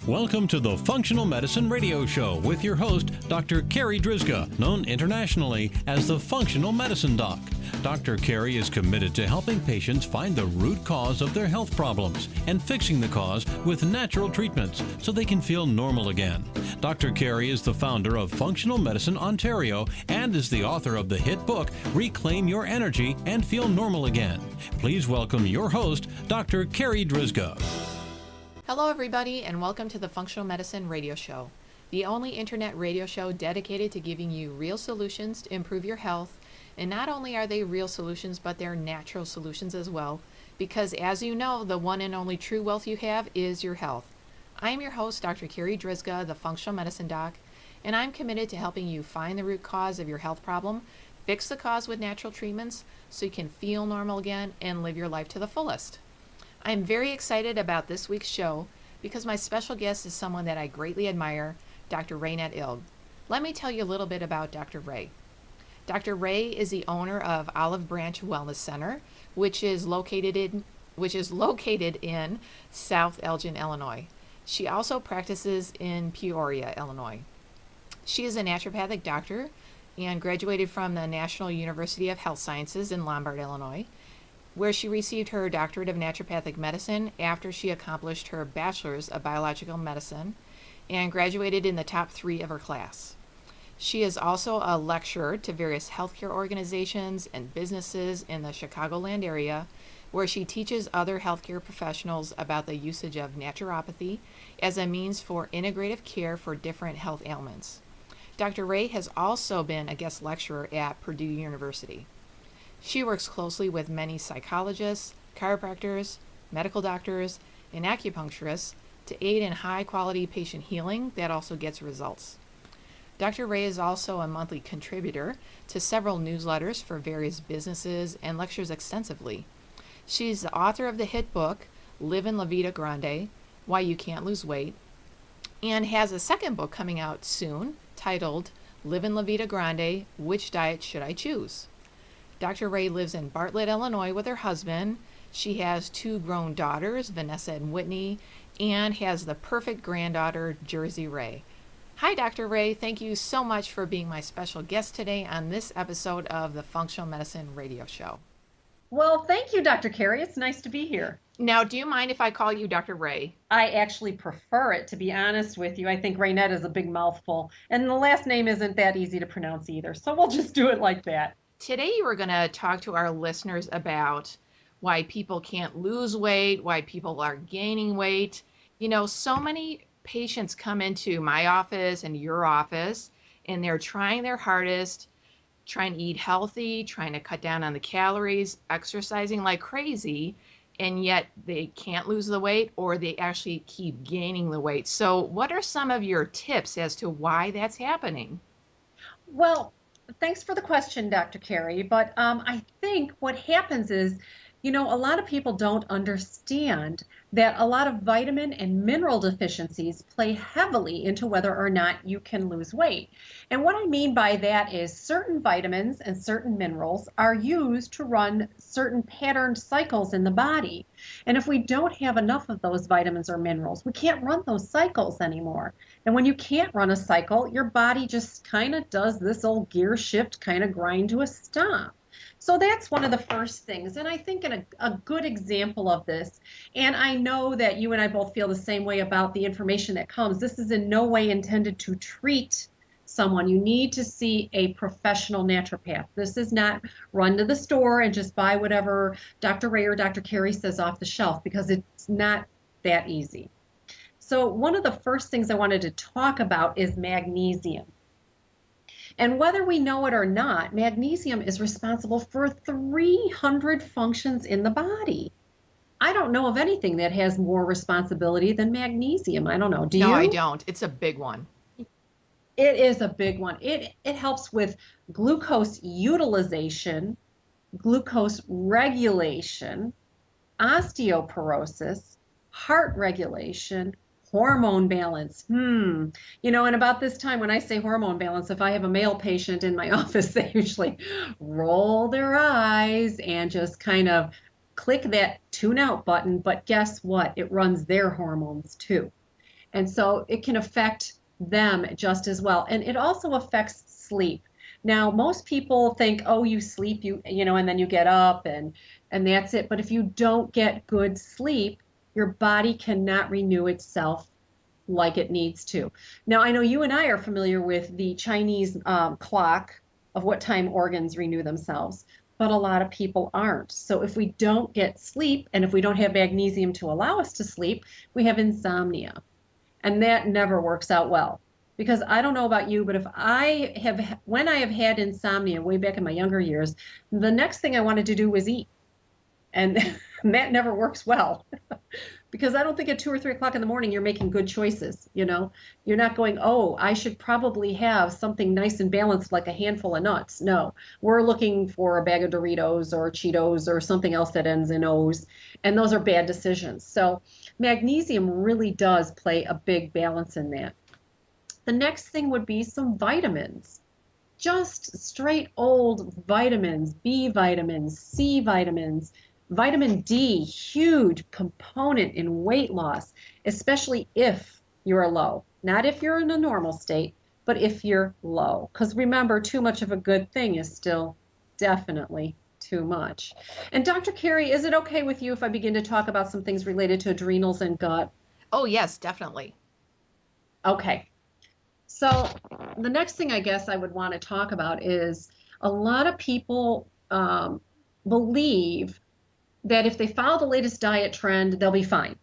Welcome to the Functional Medicine Radio Show with your host, Dr. Carri Drzyzga, known internationally as the Functional Medicine Doc. Dr. Carri is committed to helping patients find the root cause of their health problems and fixing the cause with natural treatments so they can feel normal again. Dr. Carri is the founder of Functional Medicine Ontario and is the author of the hit book, Reclaim Your Energy and Feel Normal Again. Please welcome your host, Dr. Carri Drzyzga. Hello everybody and welcome to the Functional Medicine Radio Show, the only internet radio show dedicated to giving you real solutions to improve your health. And not only are they real solutions, but they're natural solutions as well, because as you know, the one and only true wealth you have is your health. I am your host, Dr. Carri Drzyzga, the Functional Medicine Doc, and I'm committed to helping you find the root cause of your health problem, fix the cause with natural treatments so you can feel normal again and live your life to the fullest. I'm very excited about this week's show because my special guest is someone that I greatly admire, Dr. Raynette Ilg. Let me tell you a little bit about Dr. Ray. Dr. Ray is the owner of Olive Branch Wellness Center, which is located in South Elgin, Illinois. She also practices in Peoria, Illinois. She is a naturopathic doctor and graduated from the National University of Health Sciences in Lombard, Illinois, where she received her doctorate of naturopathic medicine after she accomplished her bachelor's of biological medicine and graduated in the top 3 of her class. She is also a lecturer to various healthcare organizations and businesses in the Chicagoland area, where she teaches other healthcare professionals about the usage of naturopathy as a means for integrative care for different health ailments. Dr. Ray has also been a guest lecturer at Purdue University. She works closely with many psychologists, chiropractors, medical doctors, and acupuncturists to aid in high-quality patient healing that also gets results. Dr. Ray is also a monthly contributor to several newsletters for various businesses and lectures extensively. She's the author of the hit book, Livin LaVida Grande, Why You Can't Lose Weight, and has a second book coming out soon titled Livin LaVida Grande, Which Diet Should I Choose? Dr. Ray lives in Bartlett, Illinois with her husband. She has 2 grown daughters, Vanessa and Whitney, and has the perfect granddaughter, Jersey Ray. Hi, Dr. Ray. Thank you so much for being my special guest today on this episode of the Functional Medicine Radio Show. Well, thank you, Dr. Carri. It's nice to be here. Now, do you mind if I call you Dr. Ray? I actually prefer it, to be honest with you. I think Raynette is a big mouthful, and the last name isn't that easy to pronounce either, so we'll just do it like that. Today, we're going to talk to our listeners about why people can't lose weight, why people are gaining weight. You know, so many patients come into my office and your office, and they're trying their hardest, trying to eat healthy, trying to cut down on the calories, exercising like crazy, and yet they can't lose the weight or they actually keep gaining the weight. So what are some of your tips as to why that's happening? Well, thanks for the question, Dr. Carri. But I think what happens is, you know, a lot of people don't understand that a lot of vitamin and mineral deficiencies play heavily into whether or not you can lose weight. And what I mean by that is certain vitamins and certain minerals are used to run certain patterned cycles in the body. And if we don't have enough of those vitamins or minerals, we can't run those cycles anymore. And when you can't run a cycle, your body just kind of does this old gear shift kind of grind to a stop. So that's one of the first things. And I think a good example of this, and I know that you and I both feel the same way about the information that comes, this is in no way intended to treat someone. You need to see a professional naturopath. This is not run to the store and just buy whatever Dr. Ray or Dr. Carri says off the shelf, because it's not that easy. So one of the first things I wanted to talk about is magnesium. And whether we know it or not, magnesium is responsible for 300 functions in the body. I don't know of anything that has more responsibility than magnesium. I don't know. Do you? No, I don't. It's a big one. It is a big one. It helps with glucose utilization, glucose regulation, osteoporosis, heart regulation, hormone balance. You know, and about this time when I say hormone balance, if I have a male patient in my office, they usually roll their eyes and just kind of click that tune out button. But guess what? It runs their hormones too. And so it can affect them just as well. And it also affects sleep. Now, most people think, oh, you sleep, and then you get up and that's it. But if you don't get good sleep, your body cannot renew itself like it needs to. Now, I know you and I are familiar with the Chinese clock of what time organs renew themselves, but a lot of people aren't. So if we don't get sleep, and if we don't have magnesium to allow us to sleep, we have insomnia. And that never works out well. Because I don't know about you, but when I have had insomnia way back in my younger years, the next thing I wanted to do was eat. And that never works well. Because I don't think at 2 or 3 o'clock in the morning you're making good choices. You're not going, oh, I should probably have something nice and balanced like a handful of nuts. No, we're looking for a bag of Doritos or Cheetos or something else that ends in O's, and those are bad decisions. So magnesium really does play a big balance in that. The next thing would be some vitamins. Just straight old vitamins, B vitamins, C vitamins. Vitamin D, huge component in weight loss, especially if you're low. Not if you're in a normal state, but if you're low. Because remember, too much of a good thing is still definitely too much. And Dr. Carri, is it okay with you if I begin to talk about some things related to adrenals and gut? Oh, yes, definitely. Okay. So the next thing I guess I would want to talk about is a lot of people believe that if they follow the latest diet trend, they'll be fine.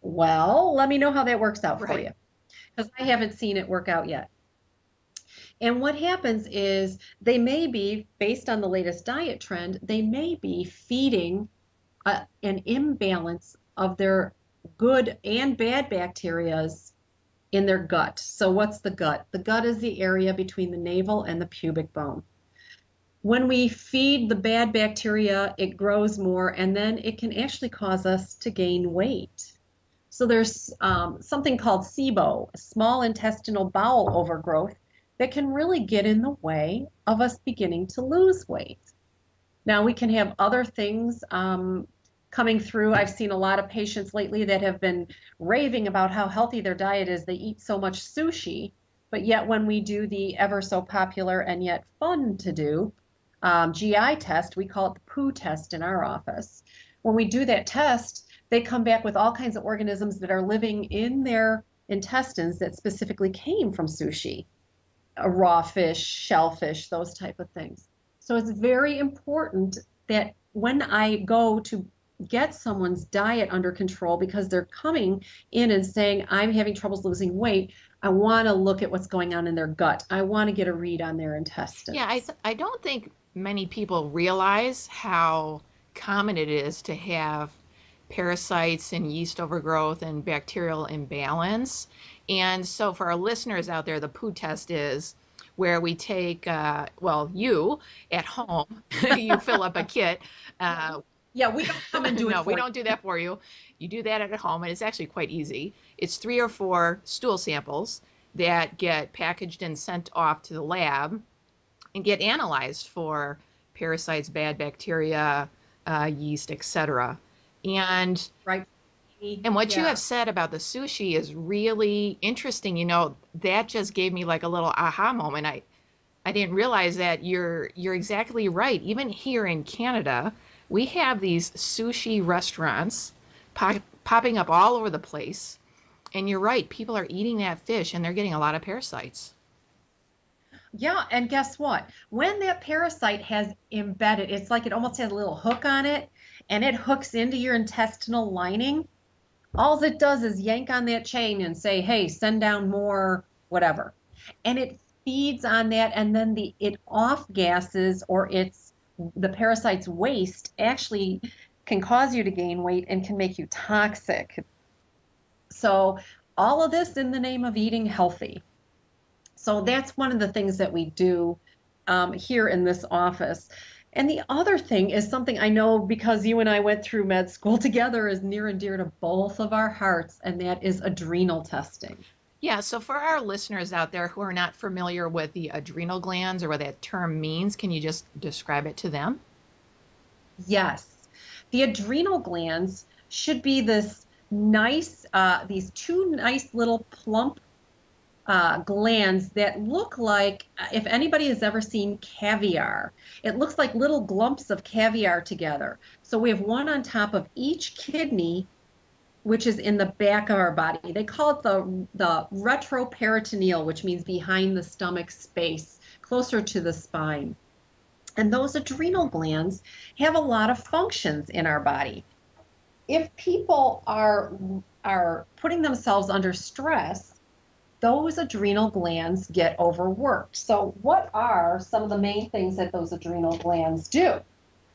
Well, let me know how that works out for you, because I haven't seen it work out yet. And what happens is they may be, based on the latest diet trend, they may be feeding an imbalance of their good and bad bacteria in their gut. So what's the gut? The gut is the area between the navel and the pubic bone. When we feed the bad bacteria, it grows more, and then it can actually cause us to gain weight. So there's something called SIBO, small intestinal bowel overgrowth, that can really get in the way of us beginning to lose weight. Now, we can have other things coming through. I've seen a lot of patients lately that have been raving about how healthy their diet is. They eat so much sushi, but yet when we do the ever so popular and yet fun to do GI test, we call it the poo test in our office. When we do that test, they come back with all kinds of organisms that are living in their intestines that specifically came from sushi, raw fish, shellfish, those type of things. So it's very important that when I go to get someone's diet under control, because they're coming in and saying, I'm having troubles losing weight, I want to look at what's going on in their gut. I want to get a read on their intestines. Yeah, I don't think many people realize how common it is to have parasites and yeast overgrowth and bacterial imbalance. And so for our listeners out there, the poo test is where we take, you at home, you fill up a kit. Yeah, we don't come and do it No, for we you. don't do that for you. You do that at home, and it's actually quite easy. It's 3 or 4 stool samples that get packaged and sent off to the lab and get analyzed for parasites, bad bacteria, yeast, etc. And Right. and what you have said about the sushi is really interesting. That just gave me like a little aha moment. I didn't realize that you're exactly right. Even here in Canada, we have these sushi restaurants popping up all over the place. And you're right, people are eating that fish and they're getting a lot of parasites. Yeah, and guess what? When that parasite has embedded, it's like it almost has a little hook on it, and it hooks into your intestinal lining. All it does is yank on that chain and say, hey, send down more whatever. And it feeds on that, and then it off gases, or the parasite's waste actually can cause you to gain weight and can make you toxic. So all of this in the name of eating healthy. So that's one of the things that we do here in this office. And the other thing is something I know, because you and I went through med school together, is near and dear to both of our hearts, and that is adrenal testing. Yeah, so for our listeners out there who are not familiar with the adrenal glands or what that term means, can you just describe it to them? Yes. The adrenal glands should be this nice, these two nice little plump glands that look like, if anybody has ever seen caviar, it looks like little glumps of caviar together. So we have one on top of each kidney, which is in the back of our body. They call it the retroperitoneal, which means behind the stomach space, closer to the spine. And those adrenal glands have a lot of functions in our body. If people are putting themselves under stress, those adrenal glands get overworked. So what are some of the main things that those adrenal glands do?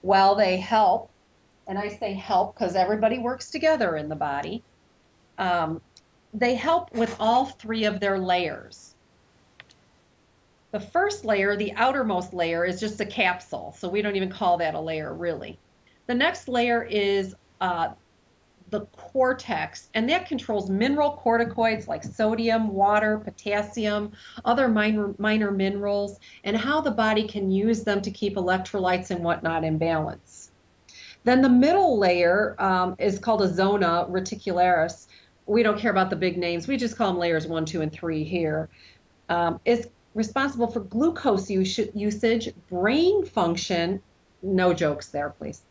Well, they help, and I say help because everybody works together in the body. They help with all three of their layers. The first layer, the outermost layer, is just a capsule, so we don't even call that a layer really. The next layer is the cortex, and that controls mineral corticoids like sodium, water, potassium, other minor minerals, and how the body can use them to keep electrolytes and whatnot in balance. Then the middle layer is called a zona reticularis. We don't care about the big names. We just call them layers 1, 2, and 3 here. Is responsible for glucose usage, brain function, no jokes there, please,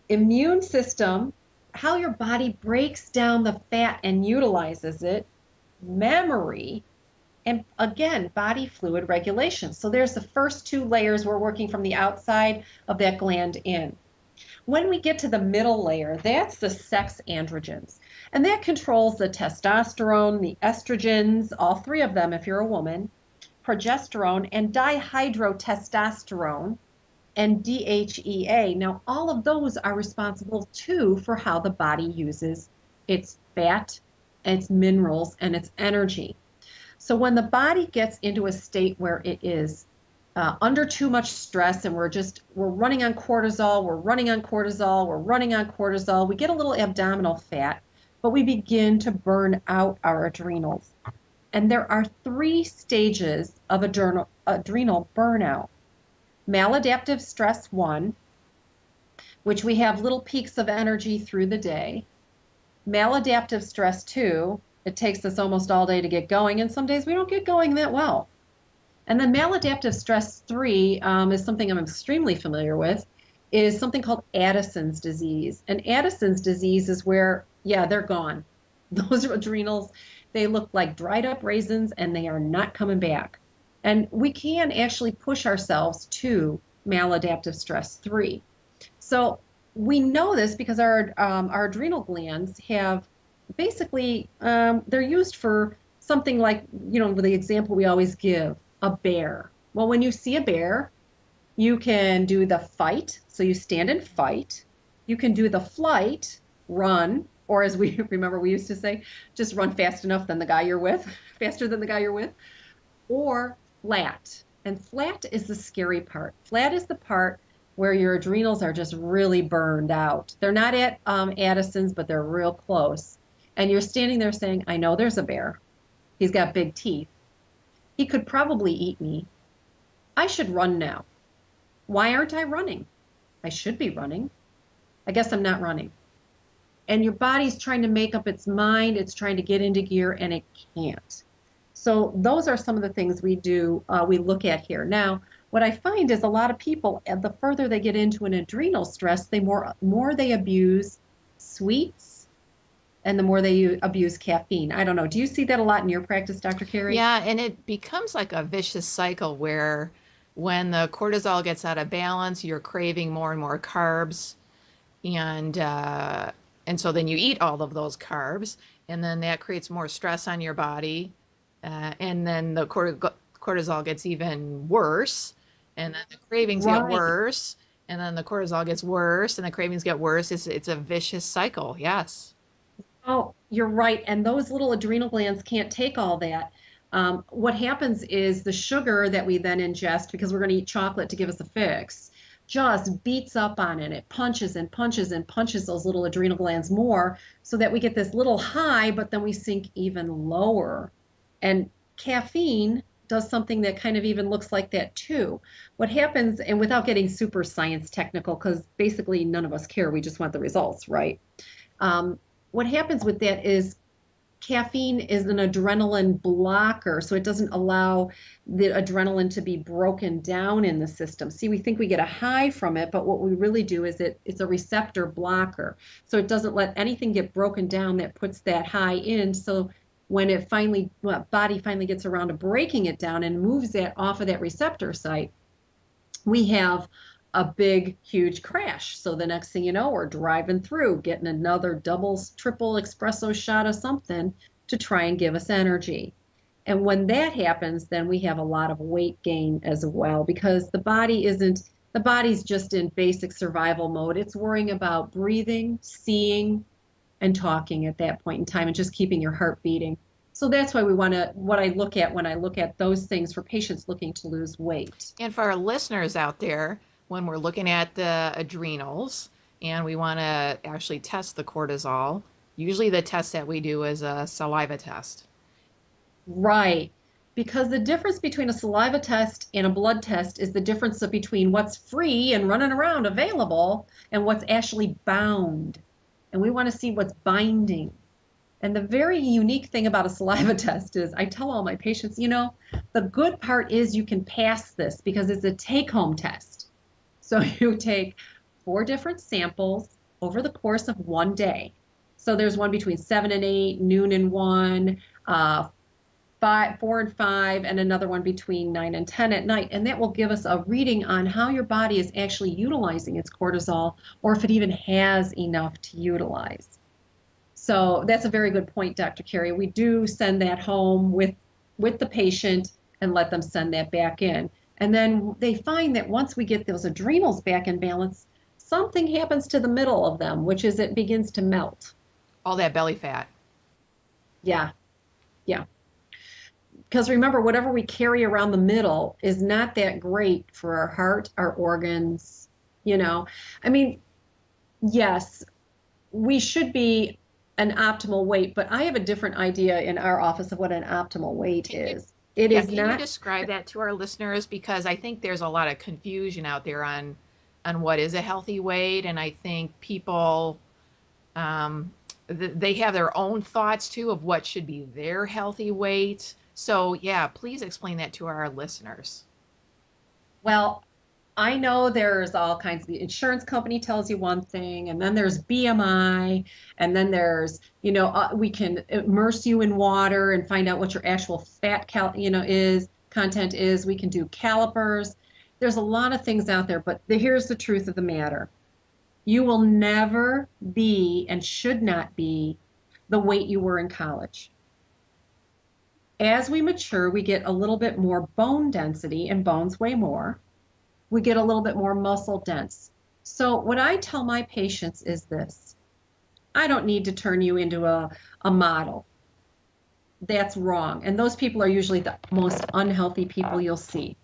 immune system, how your body breaks down the fat and utilizes it, memory, and again, body fluid regulation. So there's the first two layers. We're working from the outside of that gland in. When we get to the middle layer, that's the sex androgens. And that controls the testosterone, the estrogens, all three of them if you're a woman, progesterone, and dihydrotestosterone, and DHEA. Now, all of those are responsible too for how the body uses its fat, its minerals, and its energy. So when the body gets into a state where it is under too much stress and we're running on cortisol, we get a little abdominal fat, but we begin to burn out our adrenals. And there are 3 stages of adrenal burnout. Maladaptive stress 1, which we have little peaks of energy through the day. Maladaptive stress 2, it takes us almost all day to get going, and some days we don't get going that well. And then maladaptive stress 3 is something I'm extremely familiar with, is something called Addison's disease. And Addison's disease is where, yeah, they're gone. Those adrenals, they look like dried up raisins and they are not coming back. And we can actually push ourselves to maladaptive stress 3. So we know this because our adrenal glands have basically, they're used for something like, the example we always give, a bear. Well, when you see a bear, you can do the fight. So you stand and fight. You can do the flight, run, or as we remember we used to say, just run fast enough than the guy you're with, faster than the guy you're with, or flat. And flat is the scary part. Flat is the part where your adrenals are just really burned out. They're not at Addison's, but they're real close. And you're standing there saying, I know there's a bear. He's got big teeth. He could probably eat me. I should run now. Why aren't I running? I should be running. I guess I'm not running. And your body's trying to make up its mind. It's trying to get into gear, and it can't. So those are some of the things we do, we look at here. Now, what I find is a lot of people, the further they get into an adrenal stress, the more they abuse sweets, and the more they abuse caffeine. I don't know. Do you see that a lot in your practice, Dr. Carri? Yeah, and it becomes like a vicious cycle where when the cortisol gets out of balance, you're craving more and more carbs, and so then you eat all of those carbs, and then that creates more stress on your body. And then the cortisol gets even worse, and then the cravings get worse, and then the cortisol gets worse, and the cravings get worse. It's a vicious cycle. Yes. Oh, you're right. And those little adrenal glands can't take all that. What happens is the sugar that we then ingest, because we're going to eat chocolate to give us a fix, just beats up on it. It punches and punches and punches those little adrenal glands more, so that we get this little high, but then we sink even lower. And caffeine does something that kind of even looks like that too. What happens, and without getting super science technical, because basically none of us care, we just want the results, right? what happens with that is caffeine is an adrenaline blocker, so it doesn't allow the adrenaline to be broken down in the system. See, we think we get a high from it, but what we really do is it's a receptor blocker. So it doesn't let anything get broken down that puts that high in. So when it body finally gets around to breaking it down and moves that off of that receptor site, we have a big, huge crash. So the next thing you know, we're driving through, getting another double, triple espresso shot of something to try and give us energy. And when that happens, then we have a lot of weight gain as well, because the body's just in basic survival mode. It's worrying about breathing, seeing, and talking at that point in time, and just keeping your heart beating. So that's why what I look at when I look at those things for patients looking to lose weight. And for our listeners out there, when we're looking at the adrenals and we want to actually test the cortisol, usually the test that we do is a saliva test. Right. Because the difference between a saliva test and a blood test is the difference between what's free and running around available and what's actually bound. And we want to see what's binding. And the very unique thing about a saliva test is I tell all my patients, the good part is you can pass this because it's a take-home test. So you take 4 different samples over the course of one day. So there's one between 7 and 8, noon and 1, 4 and 5, and another one between 9 and 10 at night. And that will give us a reading on how your body is actually utilizing its cortisol, or if it even has enough to utilize. So that's a very good point, Dr. Carri. We do send that home with the patient and let them send that back in. And then they find that once we get those adrenals back in balance, something happens to the middle of them, which is it begins to melt. All that belly fat. Yeah. Because remember, whatever we carry around the middle is not that great for our heart, our organs, I mean, yes, we should be an optimal weight, but I have a different idea in our office of what an optimal weight is. Can you describe that to our listeners? Because I think there's a lot of confusion out there on what is a healthy weight, and I think people they have their own thoughts too of what should be their healthy weight. So yeah, please explain that to our listeners. Well, I know there's all kinds of, the insurance company tells you one thing, and then there's BMI, and then there's, we can immerse you in water and find out what your actual fat content is. We can do calipers. There's a lot of things out there, but here's the truth of the matter. You will never be and should not be the weight you were in college. As we mature, we get a little bit more bone density, and bones weigh more. We get a little bit more muscle dense. So what I tell my patients is this: I don't need to turn you into a model. That's wrong. And those people are usually the most unhealthy people you'll see.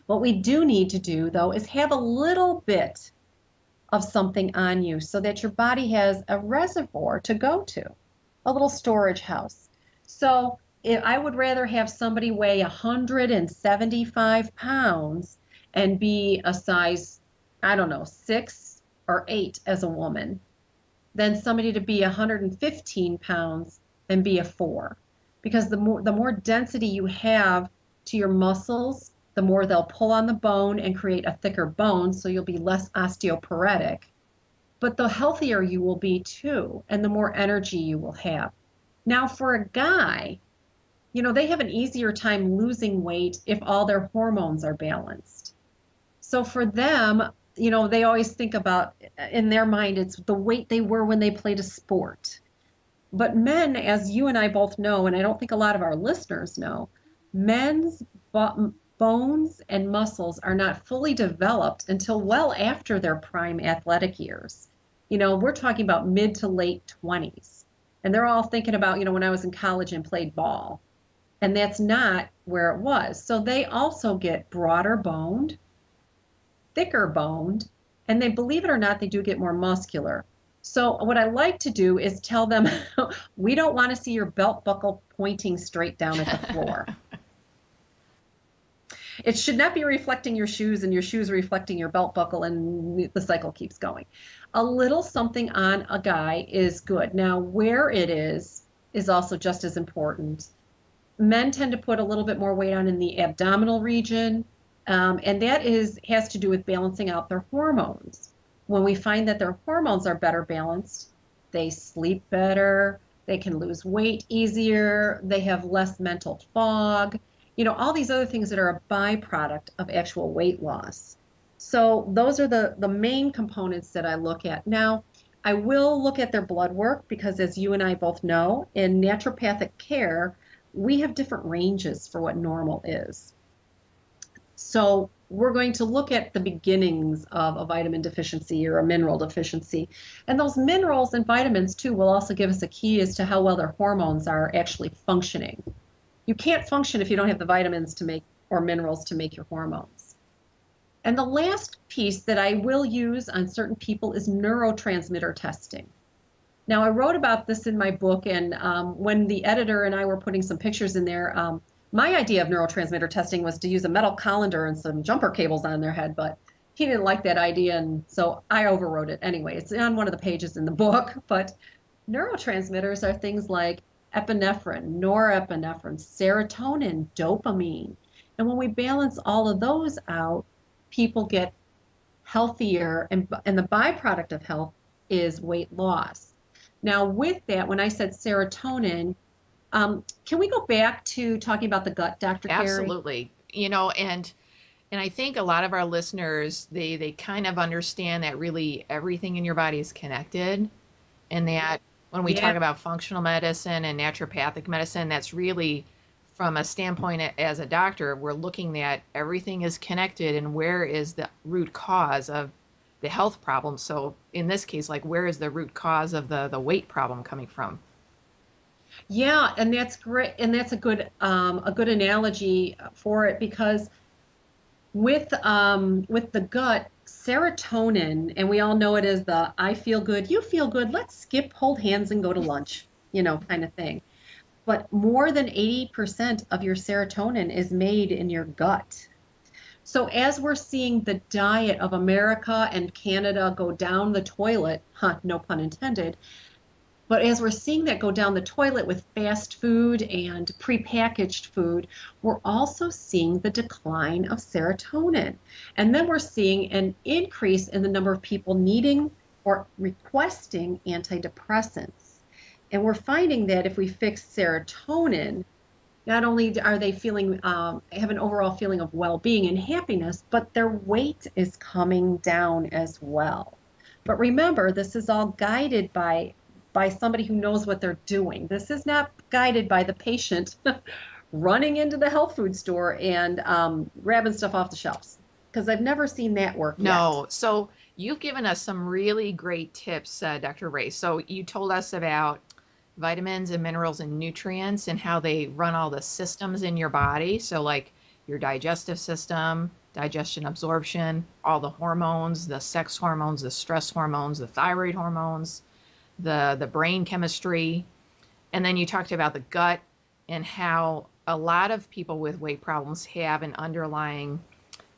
What we do need to do, though, is have a little bit of something on you so that your body has a reservoir to go to, a little storage house. So I would rather have somebody weigh 175 pounds and be a size, 6 or 8 as a woman, than somebody to be 115 pounds and be a 4. Because the more density you have to your muscles, the more they'll pull on the bone and create a thicker bone, so you'll be less osteoporotic. But the healthier you will be too, and the more energy you will have. Now for a guy, they have an easier time losing weight if all their hormones are balanced. So for them, they always think about, in their mind, it's the weight they were when they played a sport. But men, as you and I both know, and I don't think a lot of our listeners know, men's bones and muscles are not fully developed until well after their prime athletic years. We're talking about mid to late 20s. And they're all thinking about, when I was in college and played ball. And that's not where it was. So they also get broader boned, thicker boned, and they, believe it or not, they do get more muscular. So what I like to do is tell them, we don't want to see your belt buckle pointing straight down at the floor. It should not be reflecting your shoes and your shoes reflecting your belt buckle, and the cycle keeps going. A little something on a guy is good. Now, where it is also just as important. Men tend to put a little bit more weight on in the abdominal region, and that has to do with balancing out their hormones. When we find that their hormones are better balanced, they sleep better, they can lose weight easier, they have less mental fog, all these other things that are a byproduct of actual weight loss. So those are the main components that I look at. Now, I will look at their blood work because, as you and I both know, in naturopathic care, we have different ranges for what normal is. So we're going to look at the beginnings of a vitamin deficiency or a mineral deficiency. And those minerals and vitamins, too, will also give us a key as to how well their hormones are actually functioning. You can't function if you don't have the vitamins to make, or minerals to make your hormones. And the last piece that I will use on certain people is neurotransmitter testing. Now, I wrote about this in my book, and when the editor and I were putting some pictures in there, my idea of neurotransmitter testing was to use a metal colander and some jumper cables on their head, but he didn't like that idea, and so I overwrote it anyway. It's on one of the pages in the book, but neurotransmitters are things like epinephrine, norepinephrine, serotonin, dopamine. And when we balance all of those out, people get healthier, and the byproduct of health is weight loss. Now, with that, when I said serotonin, can we go back to talking about the gut, Dr. Carri? Absolutely. And I think a lot of our listeners, they kind of understand that really everything in your body is connected, and that when we talk about functional medicine and naturopathic medicine, that's really from a standpoint as a doctor, we're looking at everything is connected and where is the root cause of the health problem. So in this case, like, where is the root cause of the weight problem coming from? Yeah, and that's great, and that's a good analogy for it, because with the gut, serotonin, and we all know it as the I feel good, you feel good, let's skip, hold hands, and go to lunch, kind of thing. But more than 80% of your serotonin is made in your gut. So as we're seeing the diet of America and Canada go down the toilet, no pun intended, but as we're seeing that go down the toilet with fast food and prepackaged food, we're also seeing the decline of serotonin. And then we're seeing an increase in the number of people needing or requesting antidepressants. And we're finding that if we fix serotonin, not only are they feeling, have an overall feeling of well-being and happiness, but their weight is coming down as well. But remember, this is all guided by somebody who knows what they're doing. This is not guided by the patient running into the health food store and grabbing stuff off the shelves, because I've never seen that work yet. So you've given us some really great tips, Dr. Ray. So you told us about vitamins and minerals and nutrients and how they run all the systems in your body. So like your digestive system, digestion, absorption, all the hormones, the sex hormones, the stress hormones, the thyroid hormones, the brain chemistry. And then you talked about the gut and how a lot of people with weight problems have an underlying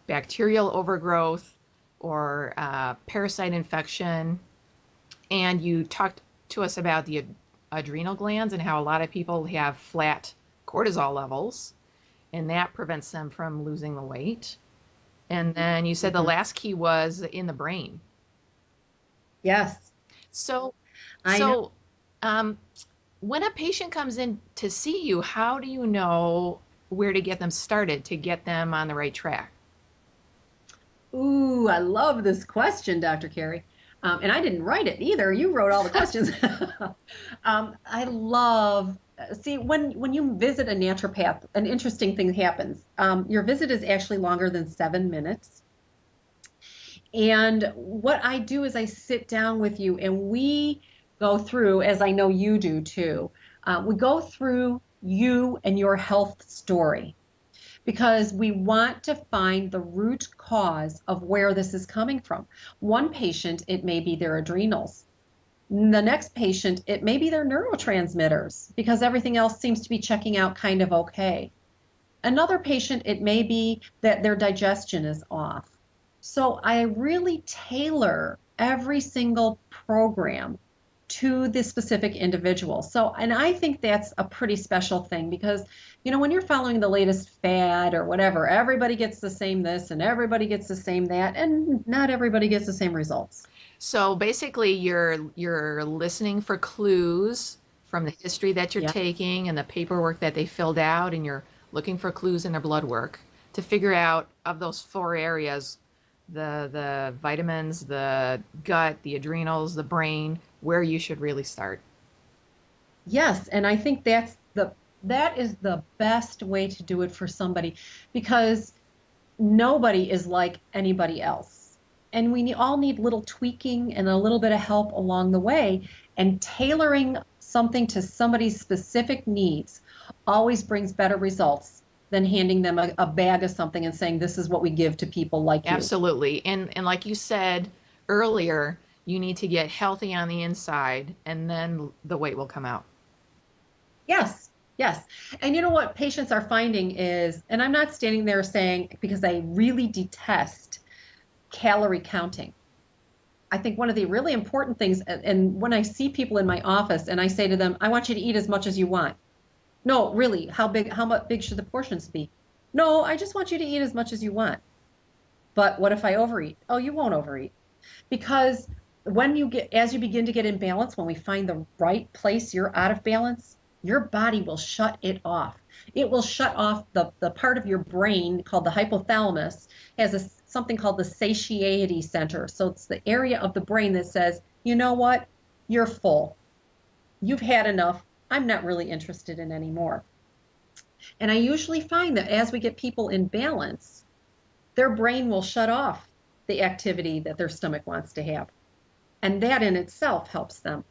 bacterial overgrowth or parasite infection. And you talked to us about the adrenal glands and how a lot of people have flat cortisol levels, and that prevents them from losing the weight. And then you said the last key was in the brain. Yes. So when a patient comes in to see you, how do you know where to get them started to get them on the right track? Ooh, I love this question, Dr. Carri. And I didn't write it either. You wrote all the questions. I love, when you visit a naturopath, an interesting thing happens. Your visit is actually longer than 7 minutes. And what I do is I sit down with you and we go through, as I know you do too, we go through you and your health story, because we want to find the root cause of where this is coming from. One patient, it may be their adrenals. The next patient, it may be their neurotransmitters, because everything else seems to be checking out kind of okay. Another patient, it may be that their digestion is off. So I really tailor every single program to the specific individual. So, and I think that's a pretty special thing because, when you're following the latest fad or whatever, everybody gets the same this and everybody gets the same that, and not everybody gets the same results. So basically, you're listening for clues from the history that you're Yeah. taking and the paperwork that they filled out, and you're looking for clues in their blood work to figure out of those 4 areas, the vitamins, the gut, the adrenals, the brain, where you should really start. Yes, and I think that is the best way to do it for somebody because nobody is like anybody else. And we all need little tweaking and a little bit of help along the way. And tailoring something to somebody's specific needs always brings better results than handing them a bag of something and saying, this is what we give to people like you. Absolutely. And like you said earlier, you need to get healthy on the inside, and then the weight will come out. Yes, yes. And you know what patients are finding is, and I'm not standing there saying, because I really detest calorie counting. I think one of the really important things, and when I see people in my office and I say to them, I want you to eat as much as you want. No, really, how big should the portions be? No, I just want you to eat as much as you want. But what if I overeat? Oh, you won't overeat. Because as you begin to get in balance, when we find the right place you're out of balance, your body will shut it off. It will shut off the part of your brain called the hypothalamus, has something called the satiety center. So it's the area of the brain that says, you know what, you're full. You've had enough. I'm not really interested in any more. And I usually find that as we get people in balance, their brain will shut off the activity that their stomach wants to have. And that in itself helps them.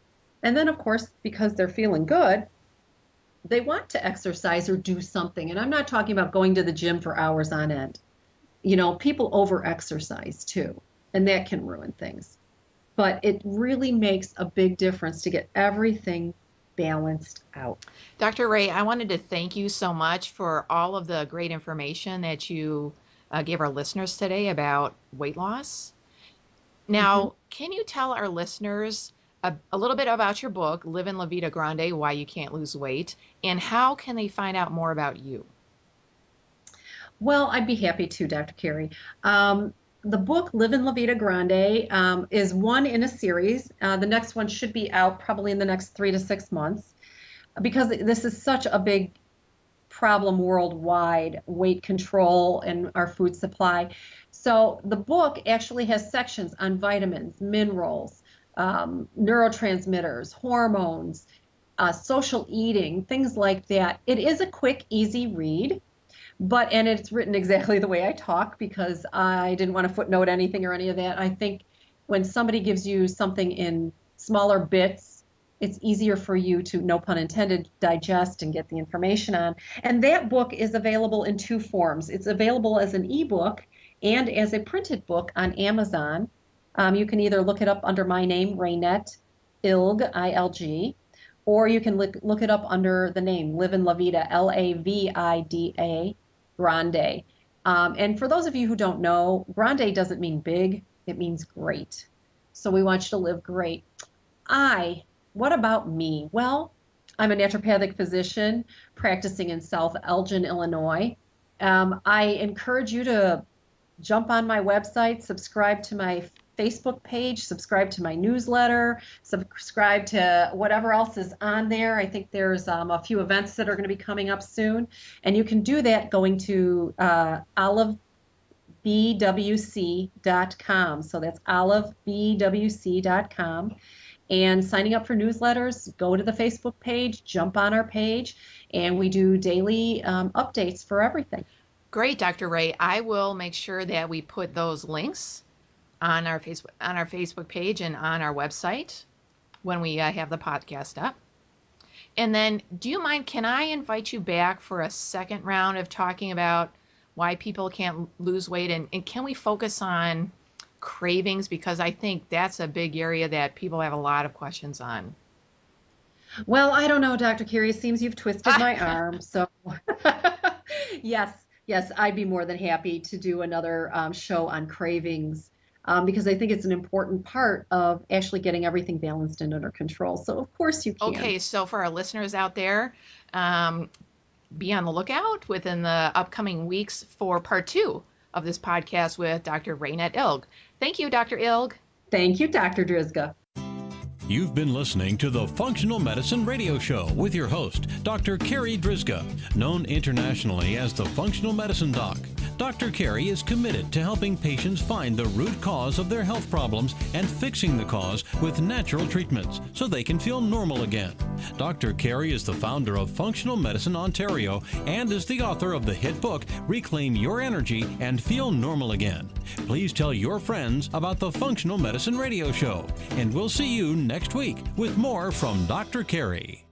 And then, of course, because they're feeling good, they want to exercise or do something. And I'm not talking about going to the gym for hours on end. People over-exercise too, and that can ruin things. But it really makes a big difference to get everything balanced out. Dr. Ray, I wanted to thank you so much for all of the great information that you gave our listeners today about weight loss. Now, Can you tell our listeners a little bit about your book, Livin LaVida Grande, Why You Can't Lose Weight, and how can they find out more about you? Well, I'd be happy to, Dr. Carri. The book, Livin LaVida Grande, is one in a series. The next one should be out probably in the next 3 to 6 months because this is such a big problem worldwide, weight control and our food supply. So the book actually has sections on vitamins, minerals, neurotransmitters, hormones, social eating, things like that. It is a quick, easy read. And it's written exactly the way I talk because I didn't want to footnote anything or any of that. I think when somebody gives you something in smaller bits, it's easier for you to, no pun intended, digest and get the information on. And that book is available in 2 forms. It's available as an ebook and as a printed book on Amazon. You can either look it up under my name, Raynette Ilg, I-L-G, or you can look it up under the name Livin LaVida, L-A-V-I-D-A, Grande. And for those of you who don't know, Grande doesn't mean big, it means great. So we want you to live great. What about me? Well, I'm a naturopathic physician practicing in South Elgin, Illinois. I encourage you to jump on my website, subscribe to my Facebook page, subscribe to my newsletter, subscribe to whatever else is on there. I think there's a few events that are going to be coming up soon. And you can do that going to olivebwc.com. So that's olivebwc.com. And signing up for newsletters, go to the Facebook page, jump on our page, and we do daily updates for everything. Great, Dr. Ray. I will make sure that we put those links on our Facebook page and on our website when we have the podcast up. And then, do you mind, can I invite you back for a second round of talking about why people can't lose weight? And can we focus on cravings? Because I think that's a big area that people have a lot of questions on. Well, I don't know, Dr. Carri. It seems you've twisted my arm. So, Yes, I'd be more than happy to do another show on cravings because I think it's an important part of actually getting everything balanced and under control. So of course you can. Okay, so for our listeners out there, be on the lookout within the upcoming weeks for part 2 of this podcast with Dr. Raynette Ilg. Thank you, Dr. Ilg. Thank you, Dr. Drzyzga. You've been listening to the Functional Medicine Radio Show with your host, Dr. Carri Drzyzga, known internationally as the Functional Medicine Doc. Dr. Carri is committed to helping patients find the root cause of their health problems and fixing the cause with natural treatments so they can feel normal again. Dr. Carri is the founder of Functional Medicine Ontario and is the author of the hit book, Reclaim Your Energy and Feel Normal Again. Please tell your friends about the Functional Medicine Radio Show, and we'll see you next week with more from Dr. Carri.